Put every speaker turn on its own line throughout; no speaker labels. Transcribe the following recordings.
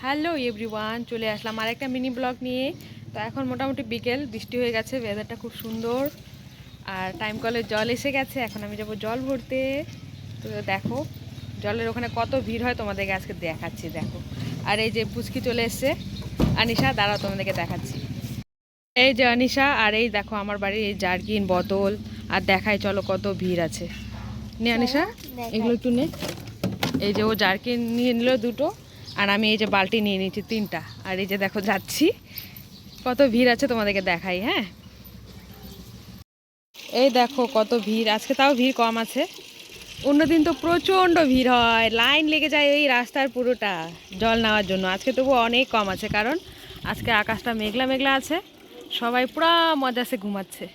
Hello everyone, চলে আসলাম আরেকটা mini blog নিয়ে। তো এখন মোটামুটি বিকেল, বৃষ্টি হয়ে গেছে, ওয়েদারটা খুব সুন্দর আর টাইম কলের জল এসে গেছে। এখন আমি যাব জল ভরতে। তো দেখো জলের ওখানে কত ভিড় হয় তোমাদেরকে আজকে দেখাচ্ছি। দেখো, আর এই যে পুচকি চলে এসছে আনিশা, দাঁড়াও তোমাদেরকে দেখাচ্ছি। এই যে আনিশা, আর এই দেখো আমার বাড়ির এই জার্কিন বোতল, আর দেখাই চলো কত ভিড় আছে। নে আনিশা, এগুলো একটু নে। এই যে ও জার্কিন নিয়ে নিল দুটো, আর আমি এই যে বালতি নিয়ে নিয়েছি তিনটা। আর এই যে দেখো যাচ্ছি, কত ভিড় আছে তোমাদেরকে দেখাই। হ্যাঁ, এই দেখো কত ভিড় আজকে, তাও ভিড় কম আছে। অন্যদিন তো প্রচণ্ড ভিড় হয়, লাইন লেগে যায় এই রাস্তার পুরোটা জল নেওয়ার জন্য। আজকে তবু অনেক কম আছে, কারণ আজকে আকাশটা মেঘলা মেঘলা আছে, সবাই পুরা মজাসে ঘুমাচ্ছে।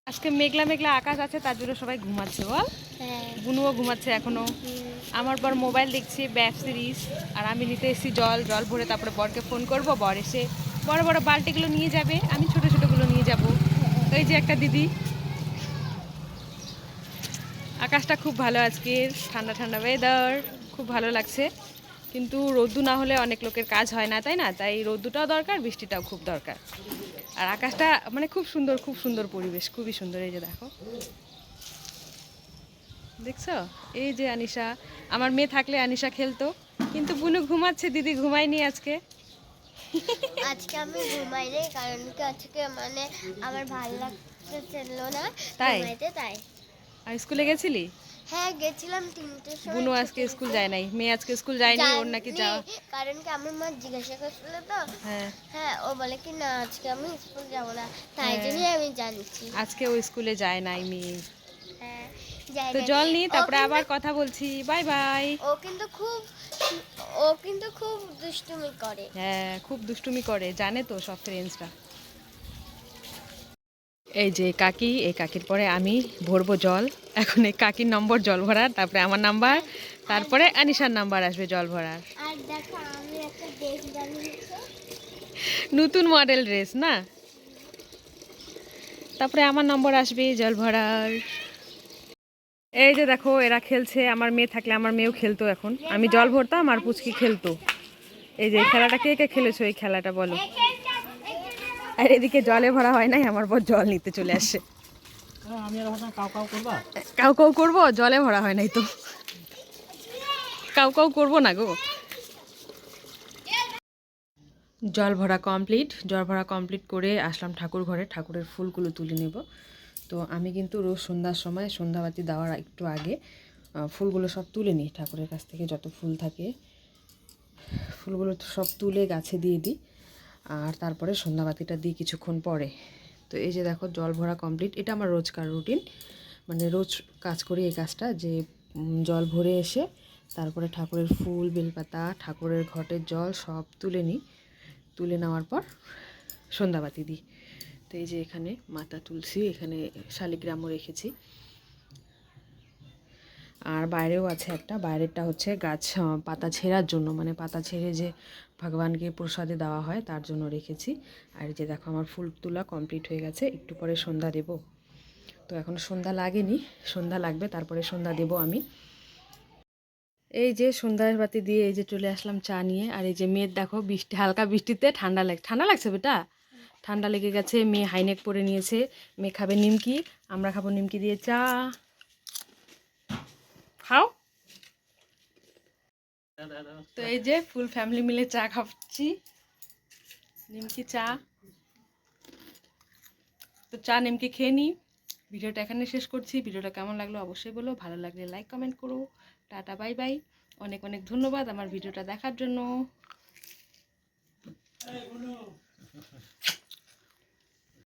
আজকে মেঘলা মেঘলা আকাশ আছে, তার জন্য সবাই ঘুমাচ্ছে। বল, বুনুও ঘুমাচ্ছে এখনো। আমার পর মোবাইল দেখছি, ওয়েব সিরিজ। আর আমি নিতে এসেছি জল ভরে, তারপরে বরকে ফোন করব, বর এসে বড় বড় বালতিগুলো নিয়ে যাবে, আমি ছোট ছোটগুলো নিয়ে যাব। এই যে একটা দিদি। আকাশটা খুব ভালো আজকে, ঠান্ডা ঠান্ডা ওয়েদার, খুব ভালো লাগছে। কিন্তু রোদ্দু না হলে অনেক লোকের কাজ হয় না, তাই না? তাই রোদ্দুটাও দরকার, বৃষ্টিটাও খুব দরকার। আর আকাশটা মানে খুব সুন্দর, খুব সুন্দর পরিবেশ, খুবই সুন্দর। এই যে দেখো, দেখছো? এই যে আনিশা, আমার মেয়ে থাকলে আনিশা খেলতো, কিন্তু বুনু ঘুমাচ্ছে, দিদি ঘুমায়নি আজকে।
আজকে আমি ঘুমাইনি, কারণ কি আজকে মানে আমার ভালো লাগছিল না
তাই?
ঘুমাইতে, তাই।
আর স্কুলে গেছিলি?
হ্যাঁ, গেছিলাম 3টের সময়।
বুনু আজকে
ছুটি
স্কুল
দিতে
যায় নাই, মেয়ে আজকে স্কুল যায়নি, ওর নাকি
জানি,
যাওয়া।
কারণ কি আমার মা জিজ্ঞাসা করছিল তো।
হ্যাঁ
হ্যাঁ, ও বলে কি না আজকে আমি স্কুল যাব না, তাই
হ্যাঁ,
জন্যই আমি জানছি।
আজকে ও স্কুলে যায় নাই মেয়ে।
হ্যাঁ, যাই
তো
না।
জল নি,
ও
তারপরে
কিন্তু
আবার কথা বলছি। Bye bye.
ও কিন্তু খুব ও কিন্তু খুব দুষ্টুমি করে।
হ্যাঁ, খুব দুষ্টুমি করে, জানে তো সব ফ্রেন্ডসরা। এই যে কাকি, এই কাকির পরে আমি ভরবো জল। এখন এই কাকির নম্বর জল ভরার, তারপরে আমার নাম্বার, তারপরে আনিশার নাম্বার আসবে জল ভরার।
আর দেখো, আমি একটা ড্রেস বানিয়েছি।
নতুন মডেল ড্রেস না? তারপরে আমার নম্বর আসবে জল ভরার। এই যে দেখো এরা খেলছে, আমার মেয়ে থাকলে আমার মেয়েও খেলতো। এখন আমি জল ভরতাম আর পুচকি খেলতো। এই যে এই খেলাটা কে কে খেলেছো, এই খেলাটা বলো। আর এদিকে জলে ভরা হয় নাই, আমার বর জল নিতে চলে আসে। কাউ কাউ করবো, জলে ভরা হয় নাই তো। কাউ কাউ করবো না গো। জল ভরা কমপ্লিট করে আসলাম ঠাকুর ঘরে, ঠাকুরের ফুলগুলো তুলে নেব। তো আমি কিন্তু রোজ সন্ধ্যার সময়, সন্ধ্যাবাতি দেওয়ার একটু আগে ফুলগুলো সব তুলে নিই ঠাকুরের কাছ থেকে, যত ফুল থাকে ফুলগুলো সব তুলে গাছে দিয়ে দিই। আর তারপরে সন্ধ্যাবাতিটা দিই কিছুক্ষণ পরে। তো এই যে দেখো জল ভরা কমপ্লিট, এটা আমার রোজকার রুটিন, মানে রোজ কাজ করি এই কাজটা, যে জল ভরে এসে তারপরে ঠাকুরের ফুল, বেলপাতা, ঠাকুরের ঘটের জল সব তুলে নিই। তুলে নেওয়ার পর সন্ধ্যাবাতি দিই। তো এই যে এখানে মাতা তুলসী, এখানে শালিগ্রামও রেখেছি। আর বাইরেও আছে একটা, বাইরেরটা হচ্ছে গাছ পাতা ছেঁড়ার জন্য, মানে পাতা ছেড়ে যে ভগবানকে প্রসাদে দেওয়া হয় তার জন্য রেখেছি। আর যে দেখো আমার ফুল তোলা কমপ্লিট হয়ে গেছে, একটু পরে সন্ধ্যা দেব। তো এখন সন্ধ্যা লাগেনি, সন্ধ্যা লাগবে, তারপরে সন্ধ্যা দেব আমি। এই যে সন্ধ্যার বাতি দিয়ে এই যে চলে আসলাম চা নিয়ে। আর এই যে মেয়ের দেখো, বৃষ্টি, হালকা বৃষ্টিতে ঠান্ডা লাগছে বেটা, ঠান্ডা লেগে গেছে। মেয়ে হাইনেক পরে নিয়েছে, মেয়ে খাবে নিমকি, আমরা খাবো নিমকি দিয়ে চা। খাও। তো এই যে ফুল ফ্যামিলি মিলে চা খাচ্ছি, নিমকি চা। তো চা নিমকি খেয়ে নিই। ভিডিওটা এখানে শেষ করছি। ভিডিওটা কেমন লাগলো অবশ্যই বলো, ভালো লাগলে লাইক কমেন্ট করো। টাটা বাই বাই, অনেক অনেক ধন্যবাদ আমার ভিডিওটা দেখার জন্য।